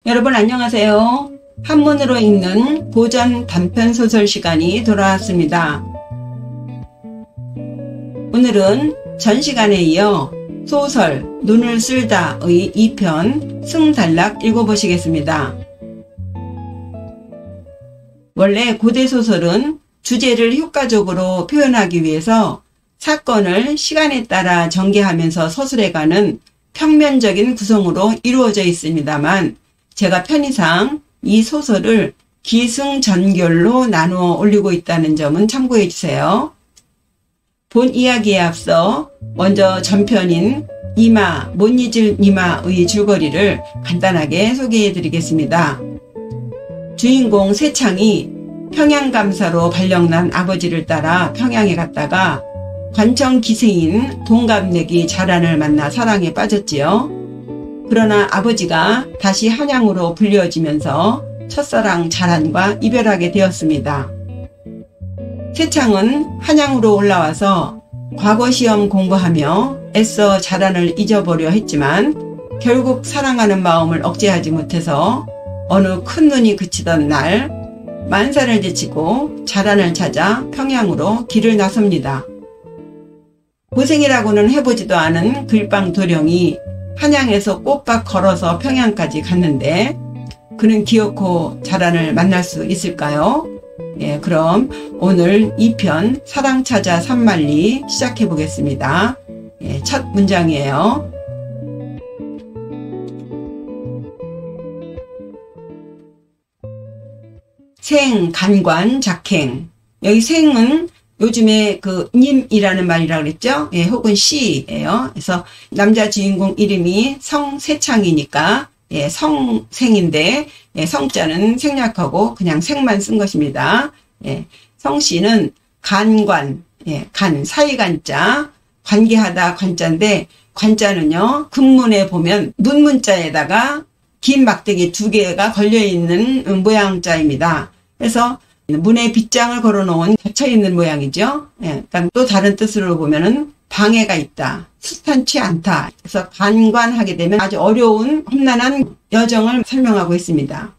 여러분 안녕하세요. 한문으로 읽는 고전 단편소설 시간이 돌아왔습니다. 오늘은 전 시간에 이어 소설 눈을 쓸다의 2편 승달락 읽어보시겠습니다. 원래 고대 소설은 주제를 효과적으로 표현하기 위해서 사건을 시간에 따라 전개하면서 서술해가는 평면적인 구성으로 이루어져 있습니다만, 제가 편의상 이 소설을 기승전결로 나누어 올리고 있다는 점은 참고해 주세요. 본 이야기에 앞서 먼저 전편인 이마, 못 잊을 이마의 줄거리를 간단하게 소개해 드리겠습니다. 주인공 세창이 평양감사로 발령난 아버지를 따라 평양에 갔다가 관청 기생인 동갑내기 자란을 만나 사랑에 빠졌지요. 그러나 아버지가 다시 한양으로 불려지면서 첫사랑 자란과 이별하게 되었습니다. 세창은 한양으로 올라와서 과거 시험 공부하며 애써 자란을 잊어보려 했지만 결국 사랑하는 마음을 억제하지 못해서 어느 큰 눈이 그치던 날 만사를 제치고 자란을 찾아 평양으로 길을 나섭니다. 고생이라고는 해보지도 않은 글빵도령이 한양에서 꼬박 걸어서 평양까지 갔는데 그는 기어코 자란을 만날 수 있을까요? 그럼 오늘 2편 사랑 찾아 산만리 시작해 보겠습니다. 첫 문장이에요. 생, 간관, 작행. 여기 생은 요즘에 그 님이라는 말이라고 그랬죠? 혹은 씨예요. 그래서 남자 주인공 이름이 성세창이니까 성생인데 성자는 생략하고 그냥 생만 쓴 것입니다. 성씨는 간관, 간 사이간자, 관계하다 관자인데 관자는요 금문에 보면 문문자에다가 긴 막대기 2개가 걸려있는 모양자입니다. 그래서 문에 빗장을 걸어놓은 닫혀있는 모양이죠. 그러니까 또 다른 뜻으로 보면은 방해가 있다, 수탄치 않다. 그래서 간관하게 되면 아주 어려운 험난한 여정을 설명하고 있습니다.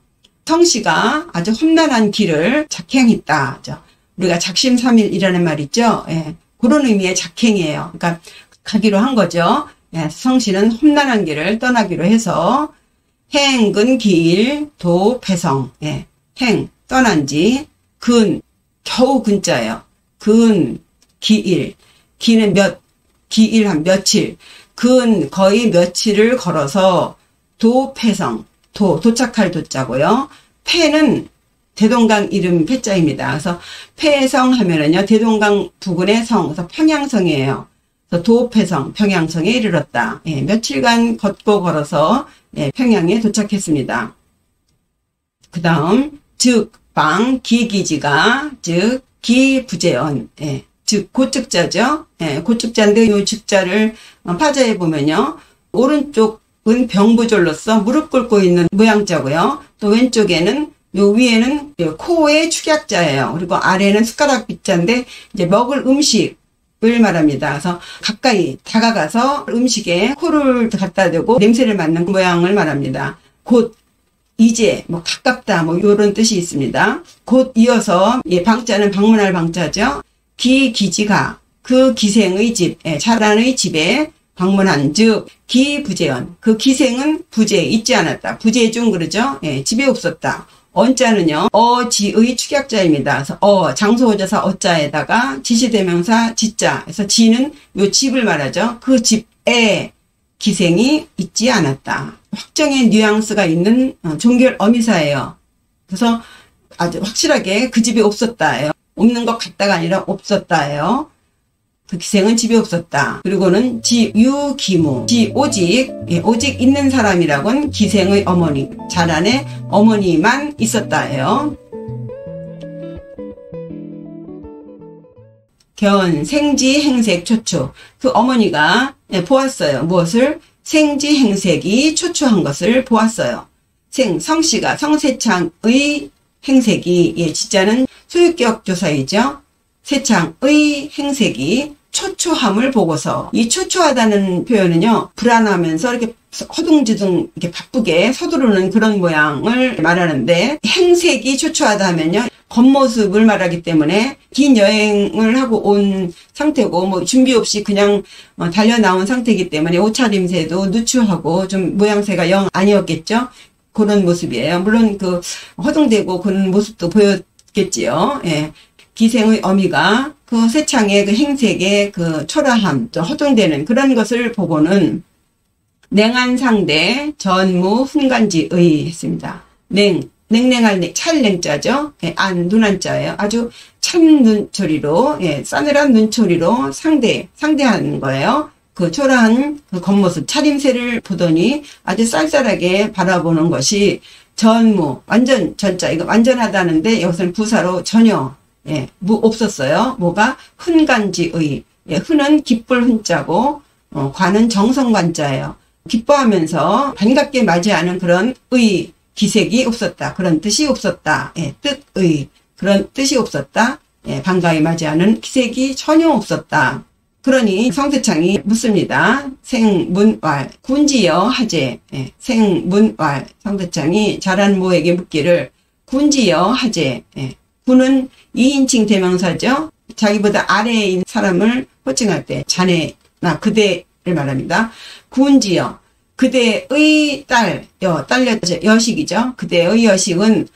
성씨가 아주 험난한 길을 작행했다. 우리가 작심삼일이라는 말 있죠. 그런 의미의 작행이에요. 그러니까 가기로 한 거죠. 성씨는 험난한 길을 떠나기로 해서 행근 기일 도 패성. 행 떠난지 근 겨우 근자예요. 근 기일, 기는 기일 한 며칠, 근 거의 며칠을 걸어서 도패성, 도착할 도자고요. 패는 대동강 이름 패자입니다. 그래서 패성 하면은요 대동강 부근의 성, 그래서 평양성이에요. 그래서 도패성, 평양성에 이르렀다. 며칠간 걷고 걸어서 평양에 도착했습니다. 그 다음 즉 방 기기지가 즉 기부재언, 즉 고측자죠. 고측자인데 이 즉자를 파자해 보면요 오른쪽은 병부절로서 무릎 꿇고 있는 모양자고요. 또 왼쪽에는 요 위에는 코의 축약자예요. 그리고 아래는 숟가락 빗자인데 이제 먹을 음식을 말합니다. 그래서 가까이 다가가서 음식에 코를 갖다 대고 냄새를 맡는 모양을 말합니다. 곧 이제 가깝다 요런 뜻이 있습니다. 곧 이어서 방자는 방문할 방자죠. 기기지가 그 기생의 집, 자란의 집에 방문한 즉 기부재언, 그 기생은 부재 있지 않았다. 부재 중 그러죠. 집에 없었다. 언자는요 어지의 축약자입니다. 그래서 장소호조사 어자에다가 지시대명사 지자, 그래서 지는 요 집을 말하죠. 그 집에 기생이 있지 않았다. 확정의 뉘앙스가 있는 종결 어미사예요. 그래서 아주 확실하게 그 집에 없었다예요. 없는 것 같다가 아니라 없었다예요. 그 기생은 집에 없었다. 그리고는 지유기무, 오직 있는 사람이라고는 기생의 어머니, 자란의 어머니만 있었다예요. 견, 생지, 행색, 초초. 그 어머니가 보았어요. 무엇을? 생지, 행색이 초초한 것을 보았어요. 성씨가 성세창의 행색이, 지자는 소유격 조사이죠. 세창의 행색이 초초함을 보고서, 이 초초하다는 표현은요 불안하면서 이렇게 허둥지둥 이렇게 바쁘게 서두르는 그런 모양을 말하는데, 행색이 초췌하다 하면요, 겉모습을 말하기 때문에 긴 여행을 하고 온 상태고 뭐 준비 없이 그냥 달려 나온 상태이기 때문에 옷차림새도 누추하고 좀 모양새가 영 아니었겠죠. 그런 모습이에요. 물론 그 허둥대고 그런 모습도 보였겠지요. 예. 기생의 어미가 그 세창의 그 행색의 그 초라함, 또 허둥대는 그런 것을 보고는 냉한 상대 전무 훈간지의 했습니다. 냉랭할 찰 냉자죠. 예, 눈한자예요. 아주 찬 눈초리로, 예, 싸늘한 눈초리로 상대하는 거예요. 그 초라한 그 겉모습, 차림새를 보더니 아주 쌀쌀하게 바라보는 것이 전무, 완전 전자, 이거 완전하다는데 여기서는 부사로 전혀, 예, 없었어요. 뭐가? 훈간지의. 예, 훈은 기쁠 훈자고, 관은 정성관자예요. 기뻐하면서 반갑게 맞이하는 그런 기색이 없었다. 그런 뜻이 없었다. 예, 그런 뜻이 없었다. 예, 반가이 맞이하는 기색이 전혀 없었다. 그러니 성세창이 묻습니다. 생문왈, 군지여 하제. 예, 생문왈, 성세창이 자란 모에게 묻기를 군지여 하제. 예, 군은 2인칭 대명사죠. 자기보다 아래에 있는 사람을 호칭할 때 자네나 그대를 말합니다. 군지여, 그대의 여식이죠. 그대의 여식은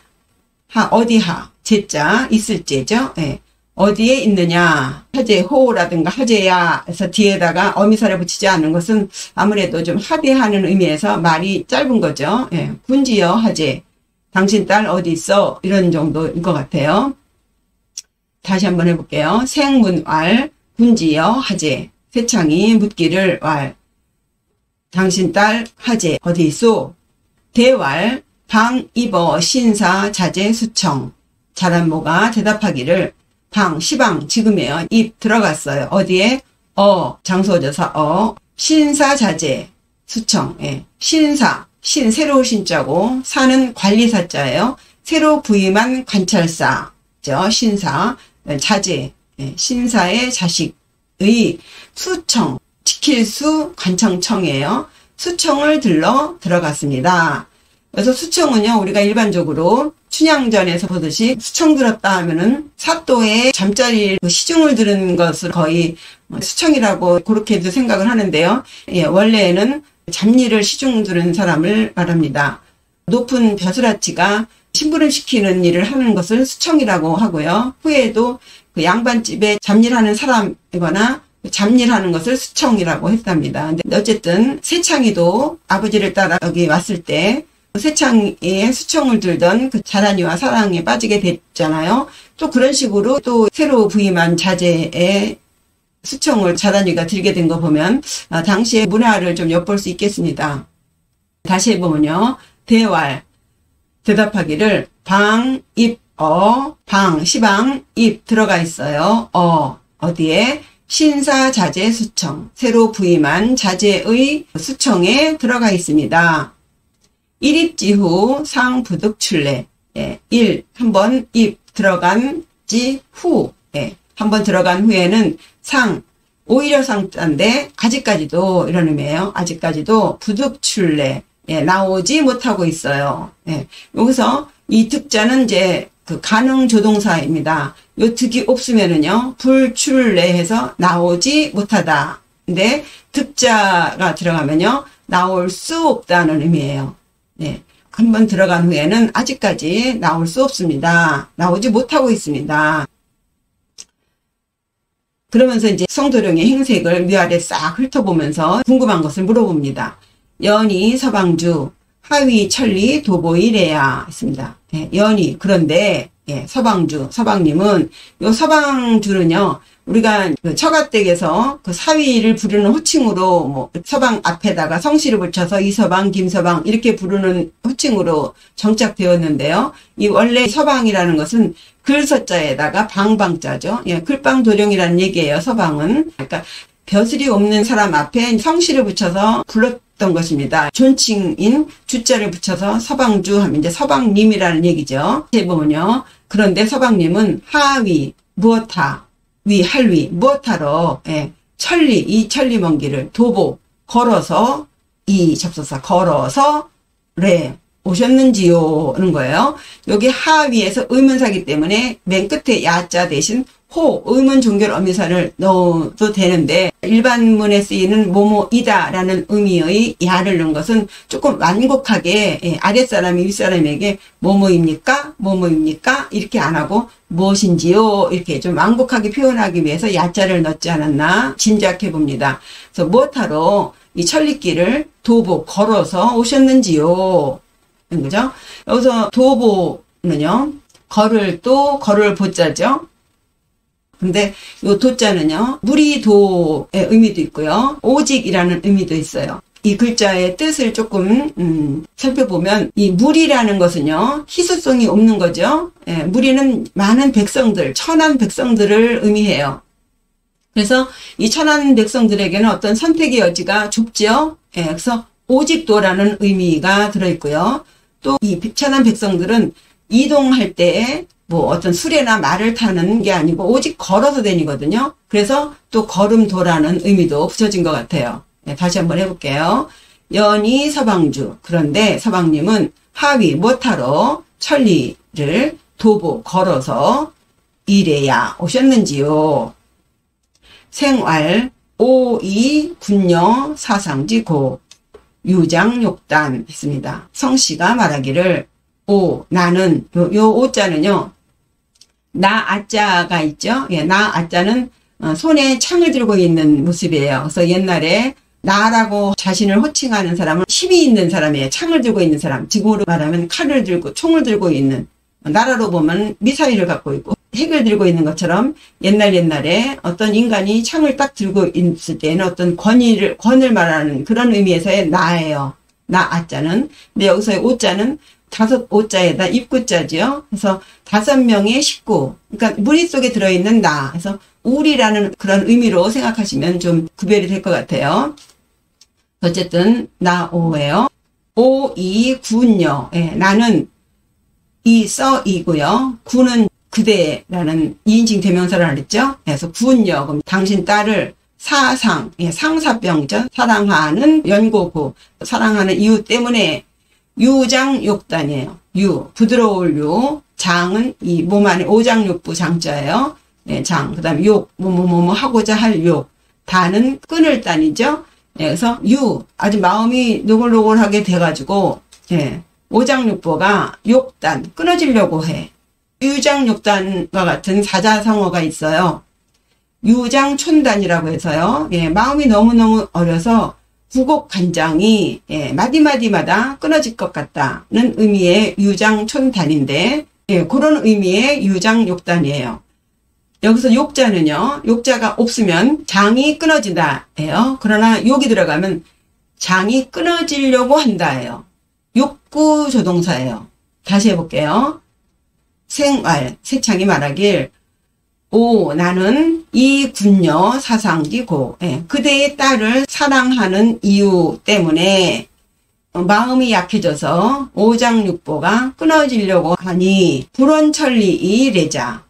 어디하, 제자, 있을 제죠. 예. 어디에 있느냐, 하제호라든가 하제야 해서 뒤에다가 어미사를 붙이지 않는 것은 아무래도 좀 하대하는 의미에서 말이 짧은 거죠. 예. 군지여 하제, 당신 딸 어디 있어? 이런 정도인 것 같아요. 다시 한번 해볼게요. 생문왈, 군지여 하제, 세창이 묻기를 왈, 당신 딸 하제 어디 있소? 대왈, 방 입어 신사 자제 수청. 자란 모가 대답하기를 방, 시방, 지금이에요. 입 들어갔어요. 어디에? 장소조사 신사 자제 수청. 예. 신사, 새로 신자고 사는 관리사자예요. 새로 부임한 관찰사죠. 신사, 자제, 예. 신사의 자식의 수청, 지킬 수 관청청이에요. 수청을 들어갔습니다. 그래서 수청은요, 우리가 일반적으로 춘향전에서 보듯이 수청 들었다 하면은 사또의 잠자리 시중을 들은 것을 거의 수청이라고 그렇게도 생각을 하는데요. 예, 원래는 잡일을 시중 들은 사람을 말합니다. 높은 벼슬아치가 심부름시키는 일을 하는 것을 수청이라고 하고요. 후에도 그 양반집에 잡일하는 사람이거나 잡일하는 것을 수청이라고 했답니다. 근데 어쨌든 세창이도 아버지를 따라 여기 왔을 때 세창이의 수청을 들던 그 자란이와 사랑에 빠지게 됐잖아요. 또 그런 식으로 또 새로 부임한 자제의 수청을 자란이가 들게 된 거 보면 당시의 문화를 좀 엿볼 수 있겠습니다. 다시 해보면요. 대왈, 대답하기를 방, 입, 방, 시방, 입 들어가 있어요. 어디에? 신사 자제 수청, 새로 부임한 자제의 수청에 들어가 있습니다. 일입지후 상부득 출래. 예, 한번 입 들어간 지 후, 예, 한번 들어간 후에는 오히려 상자인데 아직까지도 이런 의미예요. 아직까지도 부득 출래. 예, 나오지 못하고 있어요. 예, 여기서 이 득자는 이제 그 가능 조동사입니다. 요 득이 없으면은요, 불출래해서 나오지 못하다. 근데 득자가 들어가면요, 나올 수 없다는 의미예요. 네. 한번 들어간 후에는 아직까지 나올 수 없습니다. 나오지 못하고 있습니다. 그러면서 이제 성도령의 행색을 위아래 싹 훑어보면서 궁금한 것을 물어봅니다. 연희 서방주, 하위 천리 도보이래야 했습니다. 예, 연희, 그런데 예, 서방님은 요 서방주는요, 우리가 그 처가댁에서 그 사위를 부르는 호칭으로 뭐 서방 앞에다가 성씨를 붙여서 이서방, 김서방 이렇게 부르는 호칭으로 정착되었는데요. 이 원래 서방이라는 것은 글서자에다가 방방자죠. 예, 글방도령이라는 얘기예요. 서방은. 그러니까 벼슬이 없는 사람 앞에 성씨를 붙여서 불렀던 것입니다. 존칭인 주자를 붙여서 서방주 하면 이제 서방님이라는 얘기죠. 해보면요. 그런데 서방님은 하위, 무엇하, 할위, 무엇하러, 예, 이 천리 먼 길을 도보, 걸어서 이 접속사 걸어서 레 오셨는지요 하는 거예요. 여기 하위에서 의문사기 때문에 맨 끝에 야자 대신 호 의문 종결 어미사를 넣어도 되는데 일반문에 쓰이는 뭐뭐이다 라는 의미의 야를 넣은 것은 조금 완곡하게 아랫사람이 윗사람에게 뭐뭐입니까? 뭐뭐입니까? 이렇게 안 하고 무엇인지요? 이렇게 좀 완곡하게 표현하기 위해서 야자를 넣지 않았나 짐작해 봅니다. 그래서 무엇하러 이 천리길을 도보 걸어서 오셨는지요? 그죠? 여기서 도보는요, 걸을 보자죠? 근데 요 도자는요, 무리도의 의미도 있고요, 오직이라는 의미도 있어요. 이 글자의 뜻을 조금 살펴보면 이 무리라는 것은요, 희소성이 없는 거죠. 예, 무리는 많은 백성들, 천한 백성들을 의미해요. 그래서 이 천한 백성들에게는 어떤 선택의 여지가 좁죠. 예, 그래서 오직도라는 의미가 들어있고요. 또 이 천한 백성들은 이동할 때 뭐 어떤 수레나 말을 타는 게 아니고 오직 걸어서 다니거든요. 그래서 또 걸음도라는 의미도 붙여진 것 같아요. 네, 다시 한번 해볼게요. 연희 서방주. 그런데 서방님은 하위 못하러 천리를 도보 걸어서 이래야 오셨는지요. 생활 오이 군녀 사상지고 유장욕단 했습니다. 성씨가 말하기를 오 나는 요 오자는요, 나 아자가 있죠. 예, 나 아자는 손에 창을 들고 있는 모습이에요. 그래서 옛날에 나라고 자신을 호칭하는 사람은 힘이 있는 사람이에요. 창을 들고 있는 사람. 지금으로 말하면 칼을 들고 총을 들고 있는, 나라로 보면 미사일을 갖고 있고 핵을 들고 있는 것처럼 옛날에 어떤 인간이 창을 딱 들고 있을 때는 어떤 권을 말하는 그런 의미에서의 나예요. 나 아자는. 근데 여기서의 오자는 다섯 오자에다 입구자지요. 그래서 5명의 식구. 그러니까 무리 속에 들어있는 나. 그래서 우리라는 그런 의미로 생각하시면 좀 구별이 될 것 같아요. 어쨌든 나 오예요. 오이 군녀. 예, 나는 이 써이고요. 군은 그대라는 2인칭 대명사를 하랬죠. 그래서 군녀. 그럼 당신 딸을 사상, 예, 상사병이죠. 사랑하는 연고구. 사랑하는 이유 때문에 유장욕단이에요. 부드러울 유. 장은 이 몸 안에 오장육부 장자예요. 네, 장. 그 다음에 욕, 하고자 할 욕. 단은 끈을 단이죠. 네, 그래서 아주 마음이 노골노골하게 돼가지고, 예, 오장육부가 욕단, 끊어지려고 해. 유장욕단과 같은 사자성어가 있어요. 유장촌단이라고 해서요. 예, 마음이 너무너무 어려서 구곡간장이, 예, 마디마디마다 끊어질 것 같다는 의미의 유장촌단인데, 예, 그런 의미의 유장욕단이에요. 여기서 욕자는요, 욕자가 없으면 장이 끊어진다예요. 그러나 욕이 들어가면 장이 끊어지려고 한다예요. 욕구 조동사예요. 다시 해볼게요. 생활, 세창이 말하길 오 나는 이 군녀 사상기고, 예, 그대의 딸을 사랑하는 이유 때문에 마음이 약해져서 오장육부가 끊어지려고 하니 불원천리 이래자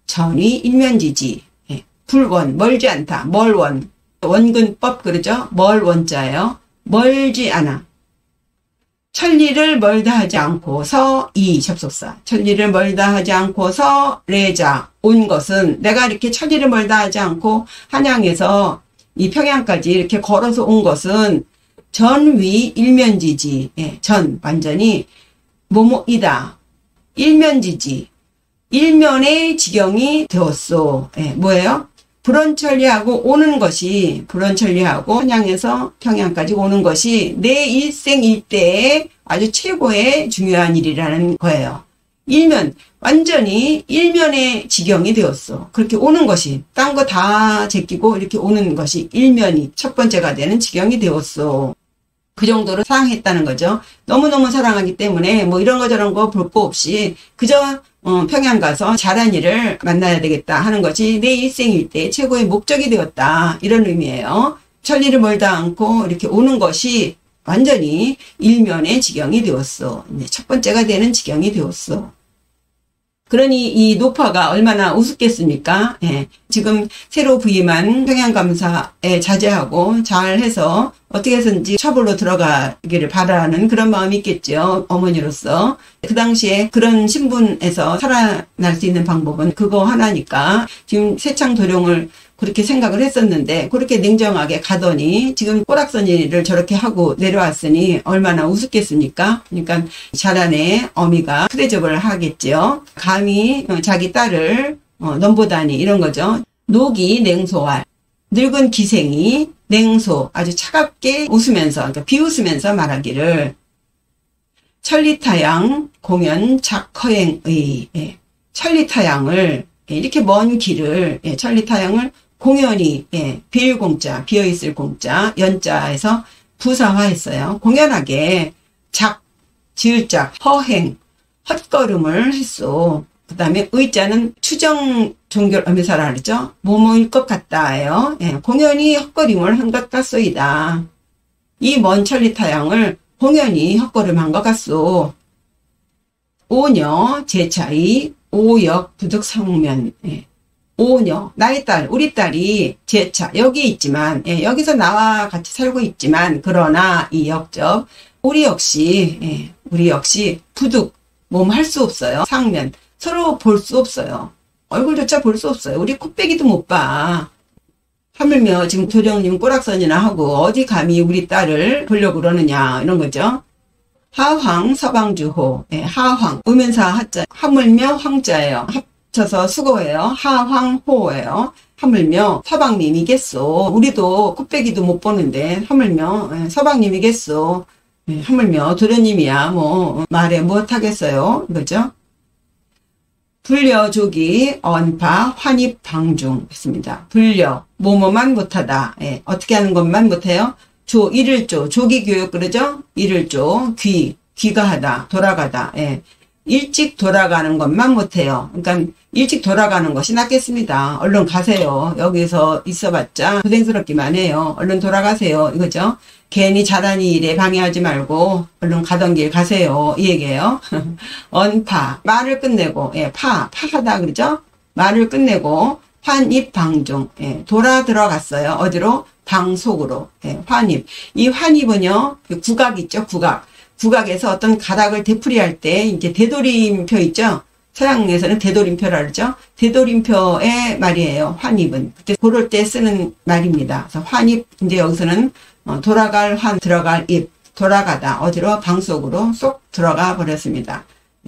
전이 일면지지. 예, 불원 멀지 않다. 멀원 원근법 그러죠. 멀원자예요. 멀지 않아. 천리를 멀다 하지 않고서 이 접속사. 천리를 멀다 하지 않고서 레자 온 것은 내가 이렇게 천리를 멀다 하지 않고 한양에서 이 평양까지 이렇게 걸어서 온 것은 전위 일면지지. 예, 전 완전히 뭐뭐이다. 일면지지. 일면의 지경이 되었소. 예, 뭐예요? 불원천리하고 오는 것이, 불원천리하고 한양에서 평양까지 오는 것이 내 일생 일대의 아주 최고의 중요한 일이라는 거예요. 일면, 완전히 일면의 지경이 되었어. 그렇게 오는 것이, 딴 거 다 제끼고 이렇게 오는 것이 일면이 첫 번째가 되는 지경이 되었어. 그 정도로 사랑했다는 거죠. 너무너무 사랑하기 때문에 뭐 이런 거 저런 거 볼 거 없이 그저 평양 가서 잘한 일을 만나야 되겠다 하는 것이 내 일생일 때 최고의 목적이 되었다. 이런 의미예요. 천리를 멀다 않고 이렇게 오는 것이 완전히 일면의 지경이 되었어. 첫 번째가 되는 지경이 되었어. 그러니 이 노파가 얼마나 우습겠습니까? 예. 지금 새로 부임한 평양감사에 자제하고 잘해서 어떻게 해서든지 처벌로 들어가기를 바라는 그런 마음이 있겠죠. 어머니로서. 그 당시에 그런 신분에서 살아날 수 있는 방법은 그거 하나니까 지금 세창도룡을 그렇게 생각을 했었는데 그렇게 냉정하게 가더니 지금 꼬락서니를 저렇게 하고 내려왔으니 얼마나 우습겠습니까? 그러니까 자란의 어미가 푸대접을 하겠죠. 감히 자기 딸을 넘보다니 이런 거죠. 녹이 냉소할 늙은 기생이 냉소 아주 차갑게 웃으면서 그러니까 비웃으면서 말하기를 천리타양 공연 작허행의 천리타양을 이렇게 먼 길을 천리타양을 공연히 비일공자 비어있을 공자 연자에서 부사화했어요. 공연하게 지을작 허행 헛걸음을 했소. 그 다음에 의자는 추정 종결 어미사라 그러죠. 뭐뭐일 것 같다예요. 공연히 헛걸음을 한 것 같소이다. 이 먼 천리타양을 공연히 헛걸음한 것 같소. 오녀 제차이 오역 부득성면 오녀 나의 딸 우리 딸이 제차 여기 있지만 여기서 나와 같이 살고 있지만 그러나 이 역적 우리 역시 부득 몸 할 수 없어요. 상면 서로 볼 수 없어요. 얼굴조차 볼 수 없어요. 우리 코빼기도 못 봐. 하물며 지금 도령님 꼬락선이나 하고 어디 감히 우리 딸을 보려고 그러느냐 이런 거죠. 하황 서방주호 하황 음연사 하자 하물며 황자예요. 합쳐서 수고예요. 하황호예요. 하물며 서방님이겠소. 우리도 코빼기도 못 보는데 하물며 서방님이겠소. 하물며 도련님이야 뭐 말에 못하겠어요. 이거죠. 불려조기 언파 환입방중 했습니다. 불려 뭐뭐만 못하다. 어떻게 하는 것만 못해요. 일을조 조기 교육 그러죠. 일을조 귀가하다 돌아가다. 일찍 돌아가는 것만 못해요. 그러니까 일찍 돌아가는 것이 낫겠습니다. 얼른 가세요. 여기서 있어봤자 고생스럽기만 해요. 얼른 돌아가세요. 이거죠. 괜히 잘하니 일에 방해하지 말고 얼른 가던 길 가세요. 이 얘기예요. 언파 말을 끝내고 파하다 그러죠. 말을 끝내고 환입방중 돌아 들어갔어요. 어디로? 방 속으로. 환입. 이 환입은요 국악 있죠. 국악에서 어떤 가닥을 되풀이할 때 이제 되돌림표 있죠. 서양에서는 되돌림표라 그러죠. 되돌림표의 말이에요. 환입은 그때 그럴 때 쓰는 말입니다. 그래서 환입 이제 여기서는 돌아갈 환 들어갈 입 돌아가다 어디로 방 속으로 쏙 들어가 버렸습니다.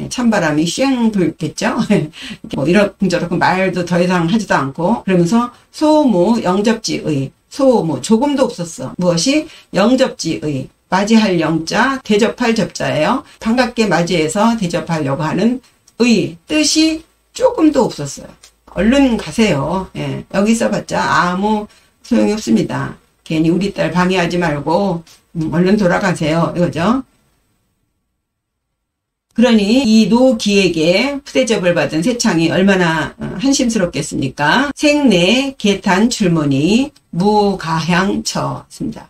찬바람이 쉥 불겠죠. 뭐 이런저런 말도 더 이상 하지도 않고 그러면서 소무 영접지의 소무 조금도 없었어. 무엇이 영접지의 맞이할 영자 대접할 접자예요. 반갑게 맞이해서 대접하려고 하는 의 뜻이 조금도 없었어요. 얼른 가세요. 여기 써봤자 아무 소용이 없습니다. 괜히 우리 딸 방해하지 말고 얼른 돌아가세요. 이거죠. 그러니 이 노기에게 푸대접을 받은 세창이 얼마나 한심스럽겠습니까? 생내 개탄 출문이 무가향처습니다.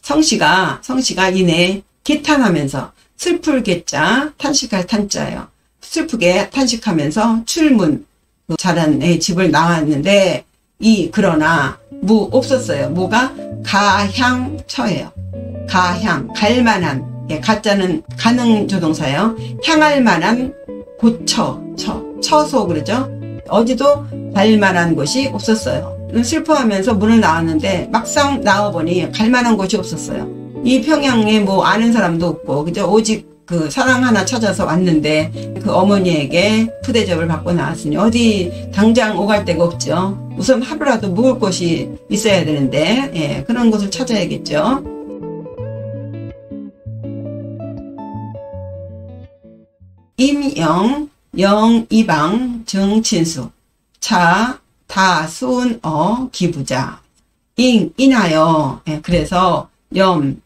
성씨가 이내 개탄하면서 슬플 개자 탄식할 탄자예요. 슬프게 탄식하면서 출문 자란 애 집을 나왔는데 그러나 없었어요. 뭐가 가향처예요. 가향 갈만한 가짜는 가능 조동사예요. 향할 만한 처소 그러죠. 어디도 갈만한 곳이 없었어요. 슬퍼하면서 문을 나왔는데 막상 나와보니 갈만한 곳이 없었어요. 이 평양에 뭐 아는 사람도 없고 그죠. 오직 그 사랑 하나 찾아서 왔는데 그 어머니에게 푸대접을 받고 나왔으니 어디 당장 오갈 데가 없죠. 우선 하루라도 묵을 곳이 있어야 되는데 그런 곳을 찾아야겠죠. 임영 영이방 정친수 차 다순어 기부자 인하여 그래서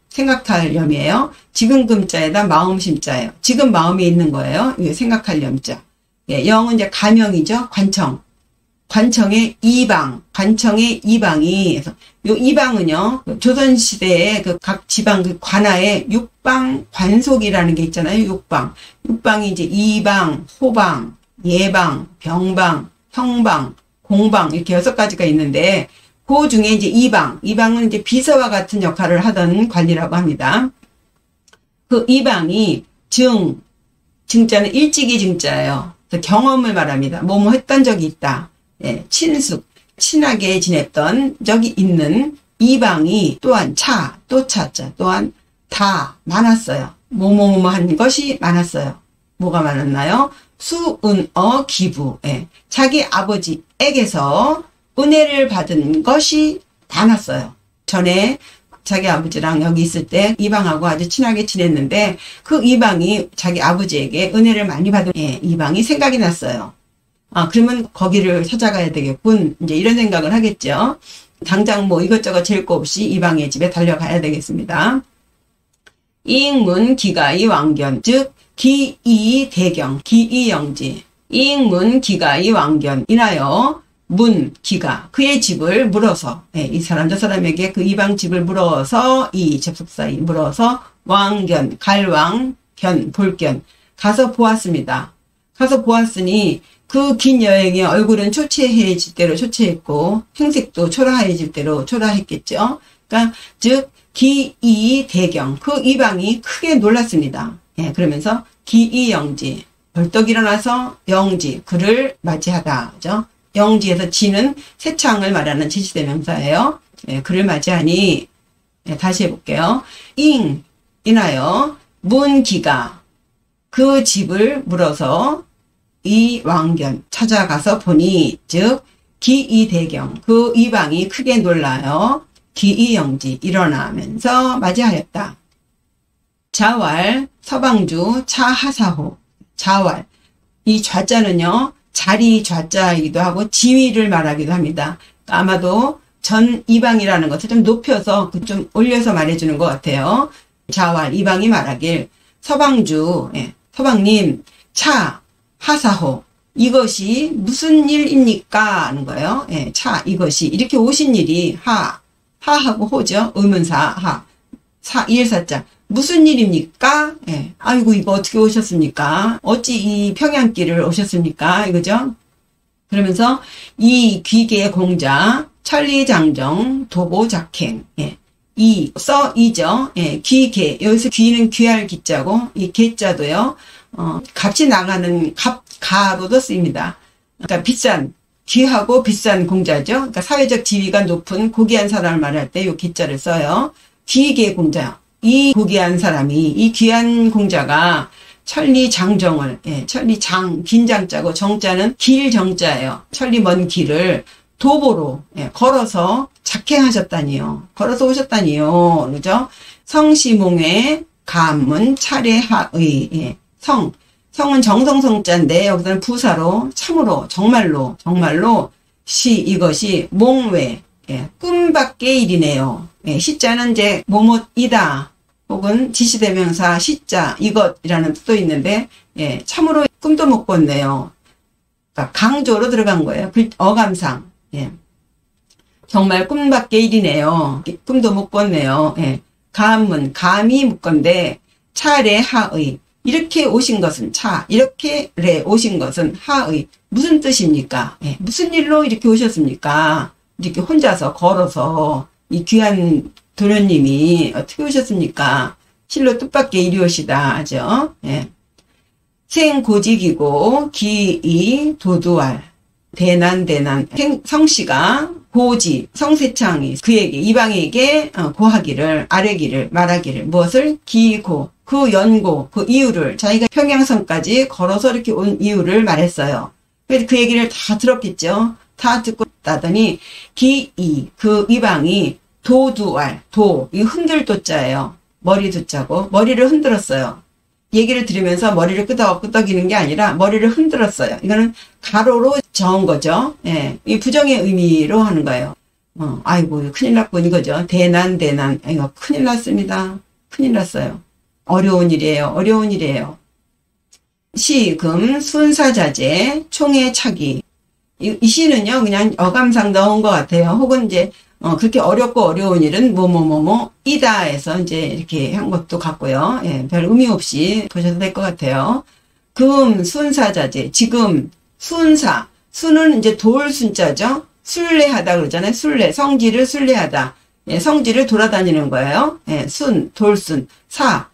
생각할 염이에요. 지금 금자에다 마음 심자예요. 지금 마음이 있는 거예요. 이게 생각할 염자. 영은 이제 가명이죠. 관청의 이방. 관청의 이방이. 그래서 요 이방은요. 조선시대에 그 각 지방 그 관하에 육방 관속이라는 게 있잖아요. 육방이 이제 이방, 호방, 예방, 병방, 형방, 공방 이렇게 6가지가 있는데 그 중에 이제 이방은 이제 비서와 같은 역할을 하던 관리라고 합니다. 그 이방이 증자는 일찍이 증자예요. 그래서 경험을 말합니다. 뭐뭐 했던 적이 있다. 예, 친하게 지냈던 적이 있는 이방이 또한 또 차자, 또한 다 많았어요. 뭐뭐뭐 한 것이 많았어요. 뭐가 많았나요? 수은어 기부. 예, 자기 아버지에게서 은혜를 받은 것이 많았어요. 전에 자기 아버지랑 여기 있을 때 이방하고 아주 친하게 지냈는데 그 이방이 자기 아버지에게 은혜를 많이 받은 이방이 생각이 났어요. 아, 그러면 거기를 찾아가야 되겠군. 이제 이런 생각을 하겠죠. 당장 뭐 이것저것 잴 거 없이 이방의 집에 달려가야 되겠습니다. 이익문 기가이 왕견, 즉 기이대경, 기이영지. 이익문 기가이 왕견 인하여 문 기가 그의 집을 물어서 이 사람 저 사람에게 그 이방 집을 물어서 이 접속사이 물어서 왕견 갈왕 견 볼견 가서 보았습니다. 가서 보았으니 그 긴 여행에 얼굴은 초췌해질 대로 초췌했고 행색도 초라해질 대로 초라했겠죠. 그러니까 즉 기이대경 그 이방이 크게 놀랐습니다. 그러면서 기이영지 벌떡 일어나서 영지 그를 맞이하다. 그죠? 영지에서 지는 새창을 말하는 지시대명사예요. 그를 맞이하니 다시 해볼게요. 인하여 문기가 그 집을 물어서 이 왕견 찾아가서 보니 즉 기이대경 그 이방이 크게 놀라요. 기이영지 일어나면서 맞이하였다. 자왈 서방주 차하사호 자왈 이 좌자는요. 자리 좌자이기도 하고 지위를 말하기도 합니다. 아마도 전 이방이라는 것을 좀 높여서 좀 올려서 말해주는 것 같아요. 자왈 이방이 말하길 서방주 서방님 차 하사호 이것이 무슨 일입니까 하는 거예요. 차 이것이 이렇게 오신 일이 하하고 호죠. 의문사 일사자 무슨 일입니까? 아이고 이거 어떻게 오셨습니까? 어찌 이 평양길을 오셨습니까? 이거죠. 그러면서 이 귀계 공자 천리장정 도보작행 이죠. 귀계 여기서 귀는 귀할 기자고 이 계자도요. 값이 나가는 가로도 쓰입니다. 그러니까 비싼 귀하고 비싼 공자죠. 그러니까 사회적 지위가 높은 고귀한 사람을 말할 때 이 기자를 써요. 귀계 공자. 이 고귀한 사람이 이 귀한 공자가 천리장정을 천리장 긴장자고 정자는 길 정자예요. 천리 먼 길을 도보로 걸어서 작행하셨다니요. 걸어서 오셨다니요. 그죠? 성시몽의 가문 차례하의 성은 정성성자인데 여기서는 부사로 참으로 정말로 시 이것이 몽외 꿈밖의 일이네요. 시자는 이제 뭐뭐이다 혹은 지시대명사 시자 이것이라는 뜻도 있는데 참으로 꿈도 못 꿨네요. 그러니까 강조로 들어간 거예요. 어감상 정말 꿈밖의 일이네요. 꿈도 못 꿨네요. 가문 감이 묵건데 차례하의 이렇게 오신 것은 이렇게 오신 것은 하의 무슨 뜻입니까? 무슨 일로 이렇게 오셨습니까? 이렇게 혼자서 걸어서 이 귀한 도련님이 어떻게 오셨습니까? 실로 뜻밖의 일이 오시다 하죠. 생고직이고 기이 도두알 대난 성씨가 고지 성세창이 그에게 이방에게 고하기를 아뢰기를 말하기를 무엇을 기고 그 연고 그 이유를 자기가 평양성까지 걸어서 이렇게 온 이유를 말했어요. 그래서 그 얘기를 다 들었겠죠. 다 듣고 나더니 기이 그 이방이 도두알 이 흔들 도자예요. 머리 두자고 머리를 흔들었어요. 얘기를 들으면서 머리를 끄덕이는 게 아니라 머리를 흔들었어요. 이거는 가로로 저은 거죠. 이 부정의 의미로 하는 거예요. 아이고 큰일 났군 이거죠. 대난 이거 큰일 났습니다. 큰일 났어요. 어려운 일이에요. 시금 순사자재 총의 차기 이 시는요 그냥 어감상 넣은 것 같아요. 혹은 이제 그렇게 어렵고 어려운 일은 이다 해서 이제 이렇게 한 것도 같고요. 별 의미 없이 보셔도 될 것 같아요. 순사자재. 지금, 순사. 순은 이제 돌 순자죠. 순례하다 그러잖아요. 순례. 성지를 순례하다. 예, 성지를 돌아다니는 거예요. 예, 돌순.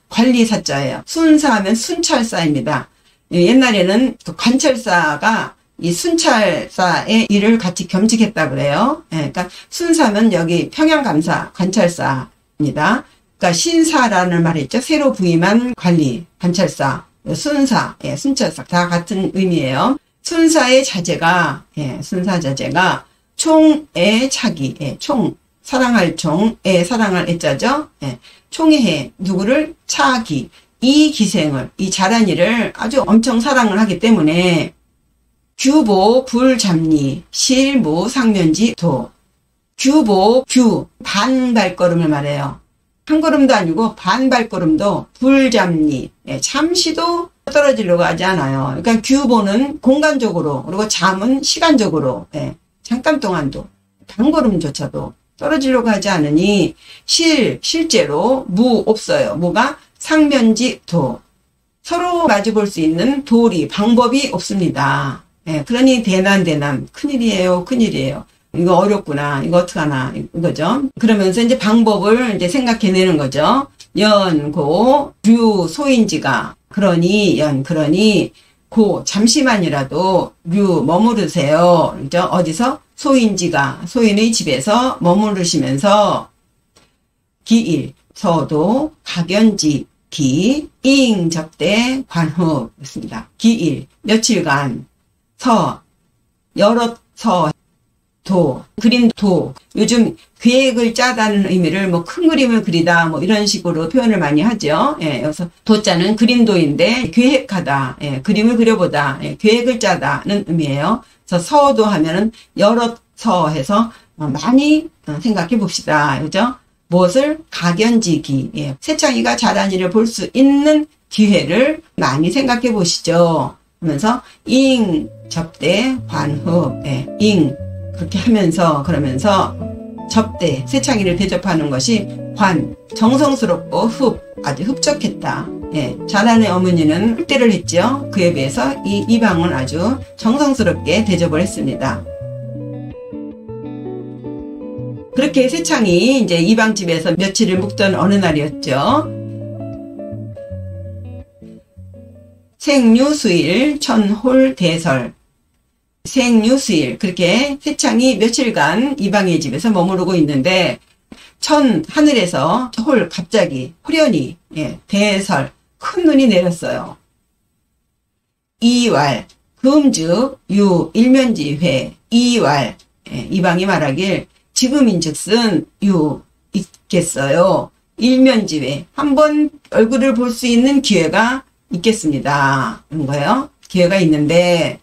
관리사자예요. 순사하면 순찰사입니다. 예, 옛날에는 그 관찰사가 이 순찰사의 일을 같이 겸직했다 그래요. 예, 그러니까 순사면 여기 평양감사 관찰사입니다. 그러니까 신사라는 말이 있죠. 새로 부임한 관리, 관찰사, 순사, 예, 순찰사 다 같은 의미예요. 순사의 자제가, 예, 순사 자제가 총애 차기, 예, 사랑할 총애 사랑할 애자죠. 예, 총애해 누구를 차기 이 기생을 이 잘한 일을 아주 엄청 사랑을 하기 때문에 규보 불잡리 실무 상면지 도 반발걸음을 말해요. 한 걸음도 아니고 반발걸음도 불잡리 잠시도 떨어지려고 하지 않아요. 그러니까 규보는 공간적으로 그리고 잠은 시간적으로 잠깐 동안도 단걸음조차도 떨어지려고 하지 않으니 실제로 없어요. 무가 상면지 도 서로 마주볼 수 있는 방법이 없습니다. 그러니 대난 큰일이에요. 이거 어렵구나. 이거 어떡하나. 이거죠. 그러면서 이제 방법을 이제 생각해내는 거죠. 연고 소인지가 그러니 잠시만이라도 머무르세요. 그죠? 어디서? 소인의 집에서 머무르시면서 기일 각연지 접대 관후 있습니다. 기일 며칠간 그림도 요즘 계획을 짜다는 의미를 큰 그림을 그리다 이런 식으로 표현을 많이 하죠. 그래서 도자는 그림도인데 계획하다, 그림을 그려보다, 계획을 짜다는 의미예요. 그래서 서도 하면은 해서 많이 생각해 봅시다. 그죠? 무엇을? 각연지기. 세창이가 잘한 일을 볼 수 있는 기회를 많이 생각해 보시죠. 하면서 접대 관흡. 그렇게 그러면서 접대 세창이를 대접하는 것이 정성스럽고 아주 흡족했다. 잘하는 어머니는 흡대를 했죠. 그에 비해서 이 이방은 아주 정성스럽게 대접을 했습니다. 그렇게 세창이 이제 이방집에서 며칠을 묵던 어느 날이었죠. 생류수일 천홀대설. 생류수일. 그렇게 세창이 며칠간 이방의 집에서 머무르고 있는데 하늘에서 갑자기 호련히 대설 큰 눈이 내렸어요. 이왈 금즉 일면지회 이왈 이방이 말하길 지금인즉슨 있겠어요. 일면지회 한번 얼굴을 볼 수 있는 기회가 있겠습니다. 그런 거예요. 기회가 있는데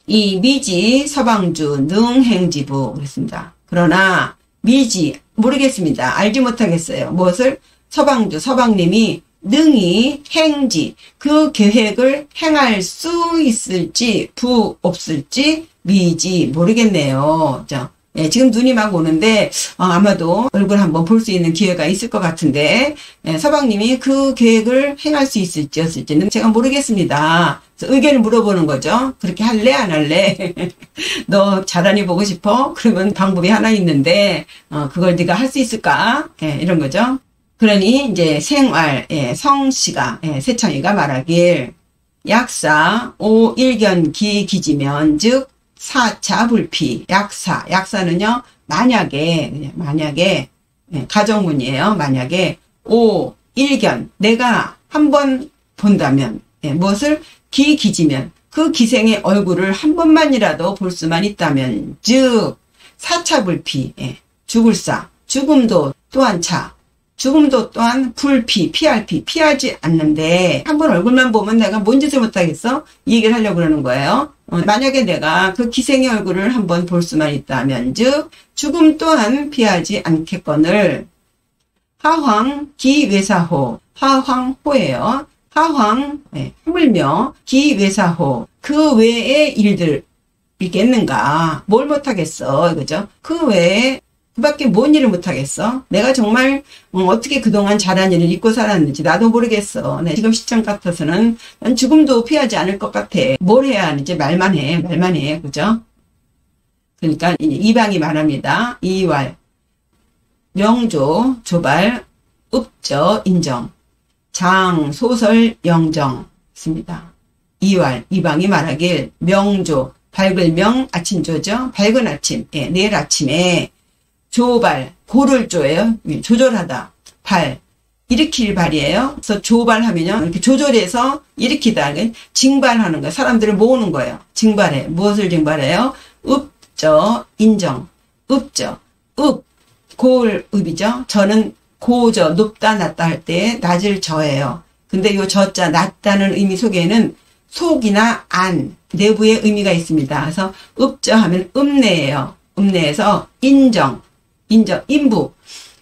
이 미지 서방주 능행지부 그랬습니다. 그러나 모르겠습니다. 알지 못하겠어요. 무엇을? 서방님이 능히 행지 그 계획을 행할 수 있을지 없을지 모르겠네요. 지금 눈이 막 오는데 아마도 얼굴 한번 볼 수 있는 기회가 있을 것 같은데 서방님이 그 계획을 행할 수 있을지 없을지는 제가 모르겠습니다. 그래서 의견을 물어보는 거죠. 그렇게 할래 안 할래? 너 잘하니 보고 싶어? 그러면 방법이 하나 있는데 그걸 네가 할 수 있을까? 이런 거죠. 그러니 이제 성씨가 세창이가 말하길 약사 오일견 기지면 즉 사차불피 약사는요 만약에 가정문이에요. 만약에 일견 내가 한번 본다면 무엇을 기지면 그 기생의 얼굴을 한 번만이라도 볼 수만 있다면 즉 사차불피 죽음도 또한 피하지 않는데 한 번 얼굴만 보면 내가 뭔 짓을 못하겠어? 이 얘기를 하려고 그러는 거예요. 만약에 내가 그 기생의 얼굴을 한 번 볼 수만 있다면 즉 죽음 또한 피하지 않겠거늘 하황 기외사호 하황호예요. 하물며 기외사호 그 외의 일들 있겠는가? 뭘 못하겠어, 그죠? 그 외에 그밖에 뭔 일을 못하겠어? 내가 정말 어떻게 그동안 잘한 일을 잊고 살았는지 나도 모르겠어. 네, 지금 시점 같아서는 난 죽음도 피하지 않을 것 같아. 뭘 해야 하는지 말만 해. 그죠? 그러니까 이방이 말합니다. 이왈, 명조, 조발, 읍저, 인정, 장, 소설, 영정 있습니다. 이왈, 이방이 말하길 명조, 밝을 명, 아침조죠. 밝은 아침, 예, 내일 아침에 조발, 고를 조예요. 조절하다. 발, 일으킬 발이에요. 그래서 조발하면요, 이렇게 조절해서 일으키다. 징발하는 거예요. 사람들을 모으는 거예요. 징발해. 무엇을 징발해요? 읍저, 인정. 읍저, 읍, 고을 읍이죠. 저는 고저, 높다, 낮다 할 때 낮을 저예요. 근데 요 저자, 낮다는 의미 속에는 속이나 안, 내부의 의미가 있습니다. 그래서 읍저 하면 읍내예요. 읍내에서 인정, 인부.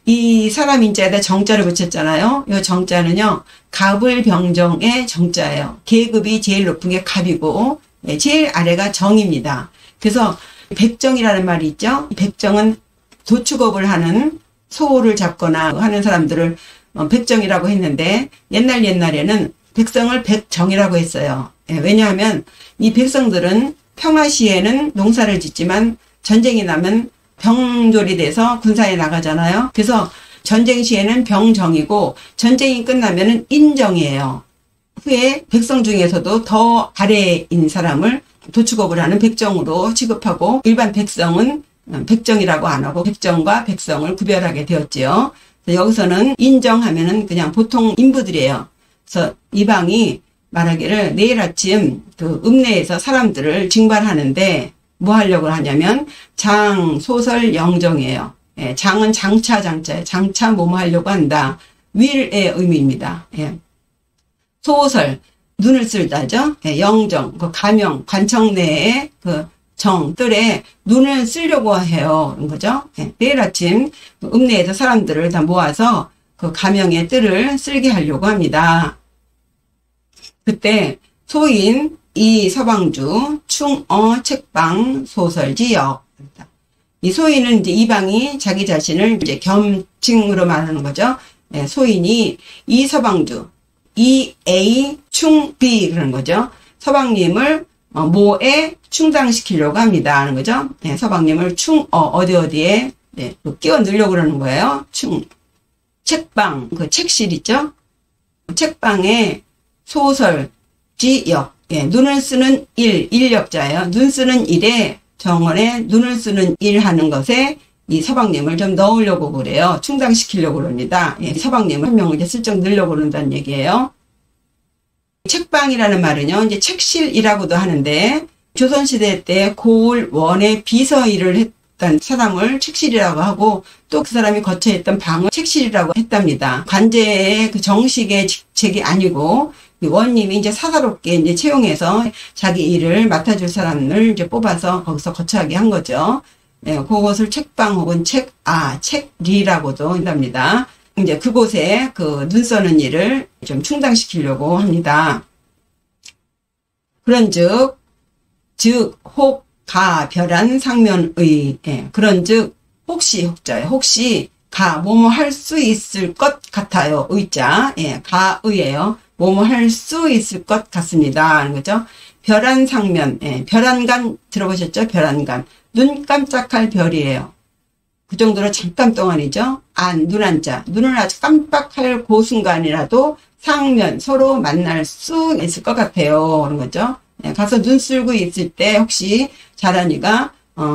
이 사람 인자에다 정자를 붙였잖아요. 이 정자는요, 갑을병정의 정자예요. 계급이 제일 높은 게 갑이고, 제일 아래가 정입니다. 그래서 백정이라는 말이 있죠. 백정은 도축업을 하는 소를 잡거나 하는 사람들을 백정이라고 했는데, 옛날에는 백성을 백정이라고 했어요. 왜냐하면 이 백성들은 평화시에는 농사를 짓지만 전쟁이 나면 병졸이 돼서 군사에 나가잖아요. 그래서 전쟁 시에는 병정이고 전쟁이 끝나면은 인정이에요. 후에 백성 중에서도 더 아래인 사람을 도축업을 하는 백정으로 취급하고, 일반 백성은 백정이라고 안 하고 백정과 백성을 구별하게 되었지요. 여기서는 인정하면은 그냥 보통 인부들이에요. 그래서 이방이 말하기를 내일 아침 그 읍내에서 사람들을 징발하는데 뭐 하려고 하냐면 장, 소설, 영정이에요. 예, 장은 장차예요. 장차 뭐뭐 하려고 한다. will의 의미입니다. 예. 소설, 눈을 쓸다죠. 예, 영정, 그 가명, 관청 내에 그 정, 뜰에 눈을 쓰려고 해요. 그런 거죠. 예, 내일 아침 읍내에서 사람들을 다 모아서 그 가명의 뜰을 쓸게 하려고 합니다. 그때 소인 이 서방주 충어 책방 소설지역. 이 소인은 이제 이방이 자기 자신을 이제 겸칭으로 말하는 거죠. 예, 소인이 이 서방주 이 A 충 B 그런 거죠. 서방님을 뭐에 충당시키려고 합니다 하는 거죠. 예, 서방님을 충 어디에 네, 끼워 넣으려고 그러는 거예요. 충 책방 그 책실 있죠. 책방에 소설 지역, 예, 눈을 쓰는 인력자예요. 눈 쓰는 일에 정원에 눈을 쓰는 일 하는 것에 이 서방님을 좀 넣으려고 그래요. 충당시키려고 그럽니다. 예, 서방님을 한 명을 이제 슬쩍 넣으려고 그런다는 얘기예요. 책방이라는 말은요, 이제 책실이라고도 하는데, 조선시대 때 고을 원의 비서 일을 했던 사람을 책실이라고 하고, 또 그 사람이 거처했던 방을 책실이라고 했답니다. 관제의 그 정식의 직책이 아니고, 원님이 이제 사사롭게 이제 채용해서 자기 일을 맡아줄 사람을 이제 뽑아서 거기서 거처하게 한 거죠. 네, 그것을 책방 혹은 책리라고도 한답니다. 이제 그곳에 그 눈 써는 일을 좀 충당시키려고 합니다. 그런즉, 혹, 가, 별한, 상면의, 예, 그런즉, 혹시, 혹자예요. 혹시, 뭐뭐 할 수 있을 것 같아요. 의자, 예, 가의예요. 뭐뭐 할 수 있을 것 같습니다. 하는 거죠. 별한 상면, 예, 별한간 들어보셨죠? 별한간. 눈 깜짝할 별이에요. 그 정도로 잠깐 동안이죠. 눈 한자. 눈을 아주 깜빡할 그 순간이라도 상면, 서로 만날 수 있을 것 같아요. 그런 거죠. 예, 가서 눈 쓸고 있을 때 혹시 자란이가,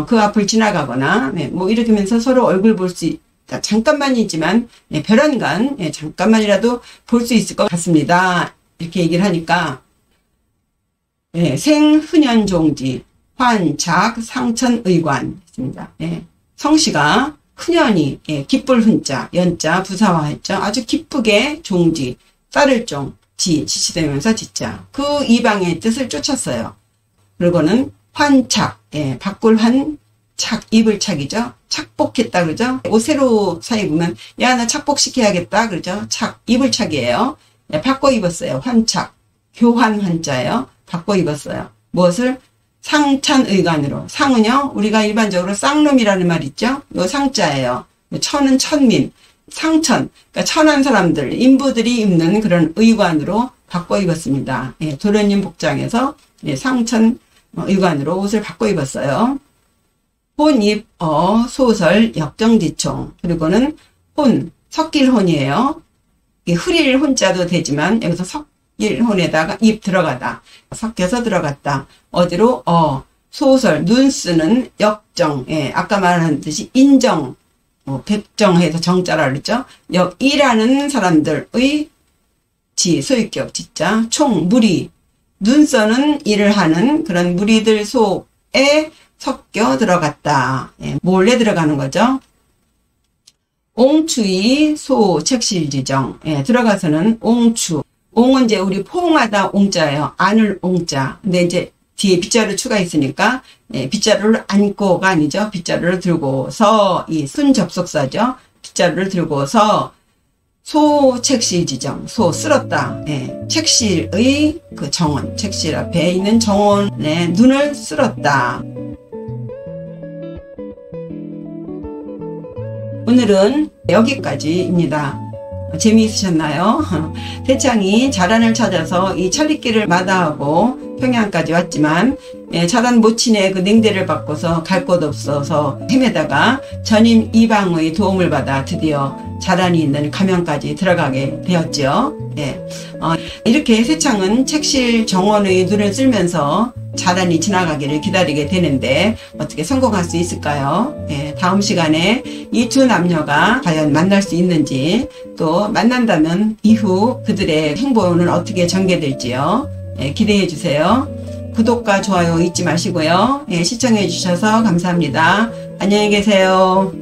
그 앞을 지나가거나, 네, 뭐 이렇게 하면서 서로 얼굴 볼 수 있다. 잠깐만이지만, 예, 별한간, 예, 잠깐만이라도 볼 수 있을 것 같습니다. 이렇게 얘기를 하니까, 예, 생흔연종지, 환착, 상천의관 있습니다. 예, 성씨가 흔연히, 예, 기쁠 흔자, 연자 부사화했죠. 아주 기쁘게 종지, 쌀을 종, 지시되면서 지자. 그 이방의 뜻을 쫓았어요. 그리고는 환착, 예, 바꿀 착, 입을 착이죠. 착복했다 그러죠. 옷 새로 사 입으면 야, 나 착복시켜야겠다 그러죠. 착, 입을 착이에요. 예, 바꿔 입었어요. 환착, 교환 환자예요. 바꿔 입었어요. 무엇을? 상천의관으로. 상은요, 우리가 일반적으로 쌍놈이라는 말 있죠? 요 상자예요. 천은 천민, 상천, 그러니까 천한 사람들, 인부들이 입는 그런 의관으로 바꿔 입었습니다. 예, 도련님 복장에서 예, 상천 의관으로 옷을 바꿔 입었어요. 혼입어 소설 역정지총. 그리고는 혼, 섞일혼이에요. 흐릴 혼자도 되지만 여기서 섞일혼에다가 입 들어가다, 섞여서 들어갔다. 어디로? 소설, 눈 쓰는 역정. 예, 아까 말한 듯이 인정, 백정해서 정자라 그랬죠. 일하는 사람들의 지, 소유격 지자, 총, 무리, 눈 써는 일을 하는 그런 무리들 속에 섞여 들어갔다. 예, 몰래 들어가는 거죠. 옹추이 소 책실지정. 예, 들어가서는 옹추. 옹은 이제 우리 포옹하다 옹자예요. 안을 옹자. 근데 이제 뒤에 빗자루 추가 있으니까 예, 빗자루를 안고가 아니죠. 빗자루를 들고서 이 순 접속사죠. 빗자루를 들고서 소 책실지정. 소 쓸었다. 예, 책실의 그 정원. 책실 앞에 있는 정원에 눈을 쓸었다. 오늘은 여기까지입니다. 재미있으셨나요? 대창이 자란을 찾아서 이 천리길을 마다하고 평양까지 왔지만 자란 모친의 그 냉대를 받고서 갈 곳 없어서 헤매다가 전임 이방의 도움을 받아 드디어 자란이 있는 가면까지 들어가게 되었죠. 예. 이렇게 세창은 책실 정원의 눈을 쓸면서 자란이 지나가기를 기다리게 되는데 어떻게 성공할 수 있을까요? 예, 다음 시간에 이 두 남녀가 과연 만날 수 있는지, 또 만난다면 이후 그들의 행보는 어떻게 전개될지요. 예, 기대해 주세요. 구독과 좋아요 잊지 마시고요. 예, 시청해 주셔서 감사합니다. 안녕히 계세요.